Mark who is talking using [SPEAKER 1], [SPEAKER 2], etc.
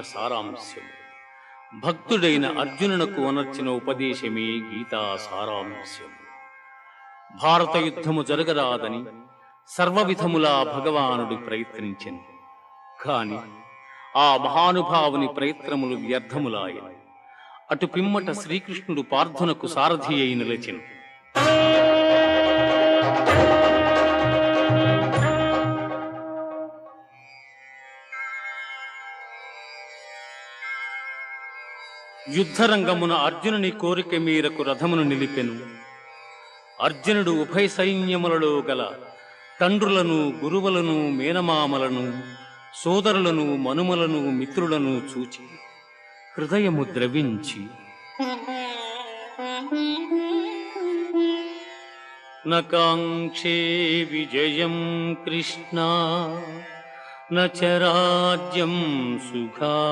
[SPEAKER 1] సారాంశం భక్తుడైన అర్జునునకు అనర్చిన ఉపదేశమే గీతా సారాంశం. భారత యుద్ధము జరగరాదని సర్వవిధములా భగవానుడు ప్రయత్నించెను. కాని ఆ మహానుభావుని ప్రయత్నములు వ్యర్థములాయెను. అటు పిమ్మట శ్రీకృష్ణుడు పార్థునకు సారథి అయి నిలిచెను. యుద్ధరంగమున అర్జునుని కోరిక మేరకు రథమును నిలిపెను. అర్జునుడు ఉభయ సైన్యములలో గల తండ్రులను, గురువులను, మేనమామలను, సోదరులను, మనుమలను, మిత్రులను చూచి హృదయము ద్రవించి నకాంక్షే విజయం కృష్ణ నచ రాజ్యం సుఖా